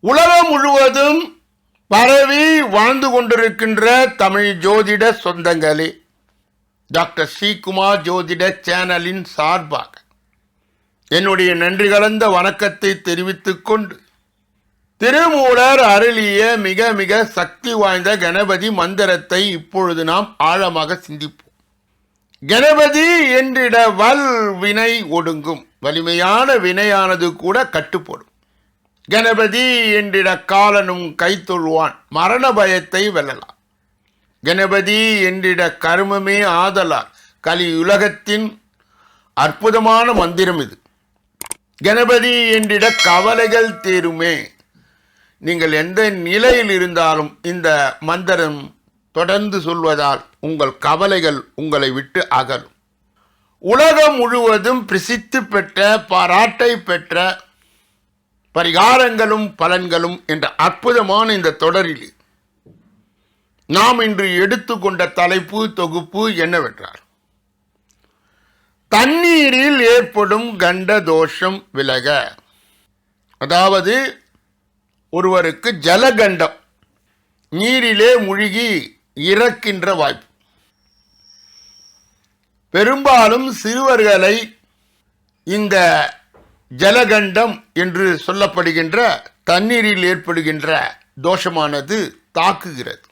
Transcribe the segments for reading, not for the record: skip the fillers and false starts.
உலகம் முழுவதும் பரவி வாழ்ந்து கொண்டிருக்கின்ற தமிழ் ஜோதிட சொந்தங்களே, டாக்டர் ஸ்ரீகுமார் ஜோதிட சேனலின் சார்பாக என்னுடைய நன்றி கலந்த வணக்கத்தை தெரிவித்துக் கொண்டு, திருமூலர் அருளிய மிக மிக சக்தி வாய்ந்த கணபதி மந்திரத்தை இப்பொழுது நாம் ஆழமாக சிந்திப்போம். கணபதி என்றிட வல் வினை ஒடுங்கும், வலிமையான வினையானது கூட கட்டுப்படும். கணபதி என்றிட காலனும் கைத்தொழுவான், மரண பயத்தை வெல்லலாம். கணபதி என்றிட கருமமே ஆதலால் கலியுலகத்தின் அற்புதமான மந்திரம் இது. கணபதி என்றிட கவலைகள் தீருமே. நீங்கள் எந்த நிலையில் இருந்தாலும் இந்த மந்திரம் தொடர்ந்து சொல்வதால் உங்கள் கவலைகள் உங்களை விட்டு அகலும். உலகம் முழுவதும் பிரசித்தி பெற்ற, பாராட்டை பெற்ற பரிகாரங்களும் பலன்களும் என்ற அற்புதமான இந்த தொடரில் நாம் இன்று எடுத்துக்கொண்ட தலைப்பு தொகுப்பு என்னவென்றால், தண்ணீரில் ஏற்படும் கண்ட தோஷம் விலக. அதாவது ஒருவருக்கு ஜலகண்டம், நீரிலே மூழ்கி இறக்கின்ற வாய்ப்பு. பெரும்பாலும் சிறுவர்களை இந்த ஜலகண்டம் என்று சொல்லப்படுகின்ற தண்ணீரில் ஏற்படுகின்ற தோஷமானது தாக்குகிறது.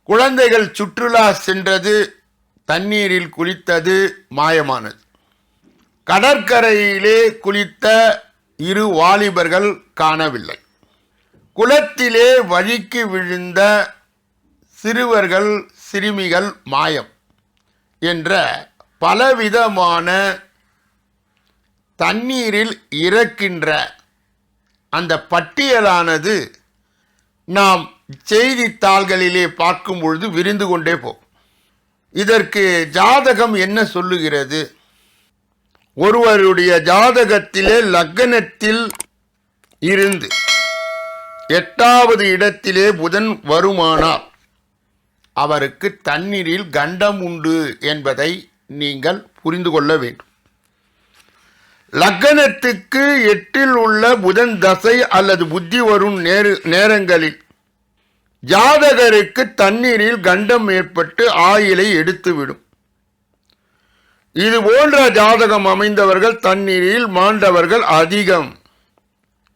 குழந்தைகள் சுற்றுலா சென்றது, தண்ணீரில் குளித்தது மாயமானது. கடற்கரையிலே குளித்த இரு வாலிபர்கள் காணவில்லை. குளத்திலே வழிக்கு விழுந்த சிறுவர்கள் சிறுமிகள் மாயம் என்ற பலவிதமான தண்ணீரில் இறக்கின்ற அந்த பட்டியலானது நாம் செய்தித்தாள்களிலே பார்க்கும் பொழுது விரிந்து கொண்டே போகும். இதற்கு ஜாதகம் என்ன சொல்லுகிறது? ஒருவருடைய ஜாதகத்திலே லக்னத்தில் இருந்து 8வது இடத்திலே புதன் வருமானால் அவருக்கு தண்ணீரில் கண்டம் உண்டு என்பதை நீங்கள் புரிந்து கொள்ள வேண்டும். லக்னத்துக்கு 8ல் உள்ள புதன் தசை அல்லது புத்தி வரும் நேரங்களில் ஜாதகருக்கு தண்ணீரில் கண்டம் ஏற்பட்டு ஆயிலை எடுத்துவிடும். இது போன்ற ஜாதகம் அமைந்தவர்கள் தண்ணீரில் மாண்டவர்கள் அதிகம்.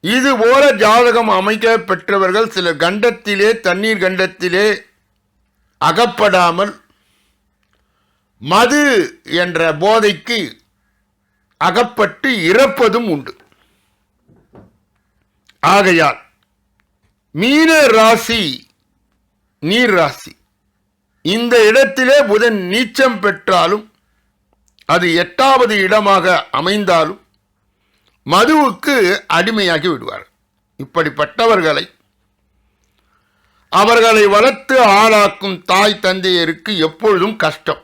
இது போல ஜாதகம் அமைக்க பெற்றவர்கள் சில கண்டத்திலே, தண்ணீர் கண்டத்திலே அகப்படாமல் மது என்ற போதைக்கு அகப்பட்டு இறப்பதும் உண்டு. ஆகையால் மீன ராசி நீர் ராசி, இந்த இடத்திலே புதன் நீச்சம் பெற்றாலும் அது 8வது இடமாக அமைந்தாலும் மதுவுக்கு அடிமையாகி விடுவார். இப்படிப்பட்டவர்களை அவர்களை வளர்த்து ஆளாக்கும் தாய் தந்தையருக்கு எப்பொழுதும் கஷ்டம்.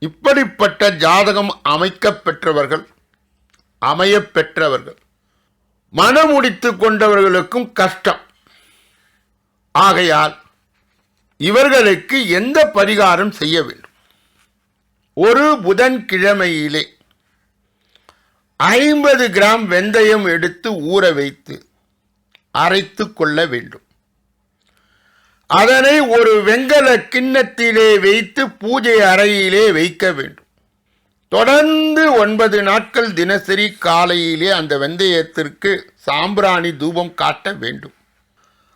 இப்படிப்பட்ட ஜாதகம் அமைக்கப் பெற்றவர்கள், அமையப் பெற்றவர்கள், மனமுடித்து கொண்டவர்களுக்கும் கஷ்டம். ஆகையால் இவர்களுக்கு எந்த பரிகாரம் செய்ய வேண்டும்? ஒரு புதன்கிழமையிலே 50 கிராம் வெந்தயம் எடுத்து ஊற வைத்து அரைத்து கொள்ள வேண்டும். அதனை ஒரு வெங்கல கிண்ணத்திலே வைத்து பூஜை அறையிலே வைக்க வேண்டும். தொடர்ந்து 9 நாட்கள் தினசரி காலையிலே அந்த வெந்தயத்திற்கு சாம்பிராணி தூபம் காட்ட வேண்டும்.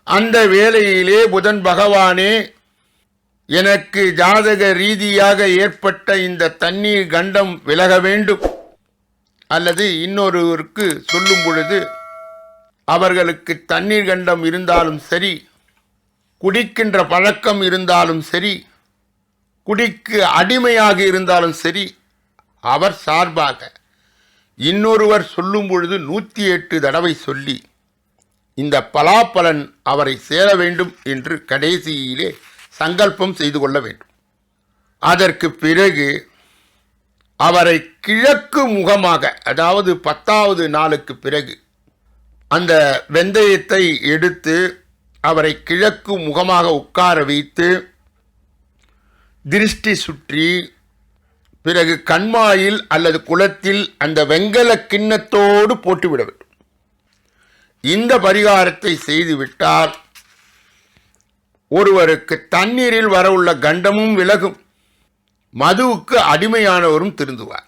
அந்த வேளையிலே புதன் பகவானே, எனக்கு ஜாதக ரீதியாக ஏற்பட்ட இந்த தண்ணீர் கண்டம் விலக வேண்டும், அல்லது இன்னொருவருக்கு சொல்லும் பொழுது அவர்களுக்கு தண்ணீர் கண்டம் இருந்தாலும் சரி, குடிக்கின்ற பழக்கம் இருந்தாலும் சரி, குடிக்கு அடிமையாக இருந்தாலும் சரி, அவர் சார்பாக இன்னொருவர் சொல்லும் பொழுது 108 தடவை சொல்லி இந்த பலாப்பலன் அவரை சேர வேண்டும் என்று கடைசியிலே சங்கல்பம் செய்து கொள்ள வேண்டும். அதற்கு பிறகு அவரை கிழக்கு முகமாக, அதாவது 10வது நாளுக்கு பிறகு அந்த வெந்தயத்தை எடுத்து அவரை கிழக்கு முகமாக உட்கார வைத்து திருஷ்டி சுற்றி, பிறகு கண்மாயில் அல்லது குளத்தில் அந்த வெங்கல கிண்ணத்தோடு போட்டுவிட வேண்டும். இந்த பரிகாரத்தை செய்துவிட்டால் ஒருவருக்கு தண்ணீரில் வரவுள்ள கண்டமும் விலகும், மதுவுக்கு அடிமையானவரும் திருந்துவார்.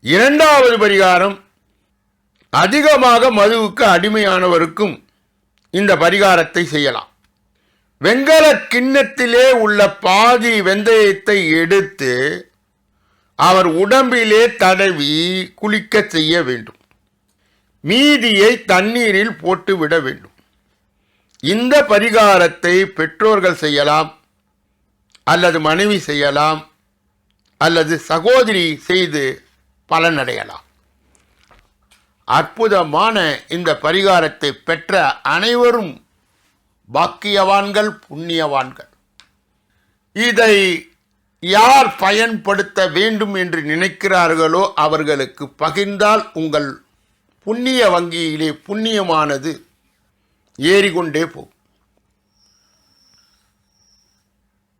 இரண்டாவது பரிகாரம், அதிகமாக மதுவுக்கு அடிமையானவருக்கும் இந்த பரிகாரத்தை செய்யலாம். வெண்கல கிண்ணத்திலே உள்ள பாதி வெந்தயத்தை எடுத்து அவர் உடம்பிலே தடவி குளிக்க செய்ய வேண்டும். மீதியை தண்ணீரில் போட்டு விட வேண்டும். இந்த பரிகாரத்தை பெற்றோர்கள் செய்யலாம், அல்லது மனைவி செய்யலாம், அல்லது சகோதரி செய்து பலனடையலாம். அற்புதமான இந்த பரிகாரத்தை பெற்ற அனைவரும் பாக்கியவான்கள், புண்ணியவான்கள். இதை யார் பயன்படுத்த வேண்டும் என்று நினைக்கிறார்களோ அவர்களுக்கு பகிர்ந்தால் உங்கள் புண்ணிய வங்கியிலே புண்ணியமானது ஏறிக்கொண்டே போகும்.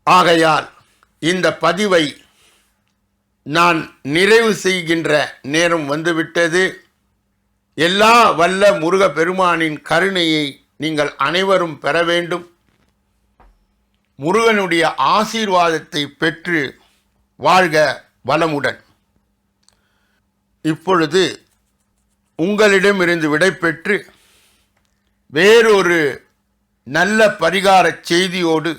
ஆகையால் இந்த பதிவை நான் நிறைவு செய்கின்ற நேரம் வந்துவிட்டது. எல்லா வல்ல முருக பெருமானின் கருணையை நீங்கள் அனைவரும் பெற வேண்டும். முருகனுடைய ஆசீர்வாதத்தை பெற்று வாழ்க வளமுடன். இப்பொழுது உங்களிடமிருந்து விடைபெற்று வேறொரு நல்ல பரிகார செய்தியோடு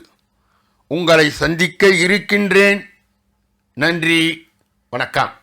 உங்களை சந்திக்க இருக்கின்றேன். நன்றி, வணக்கம்.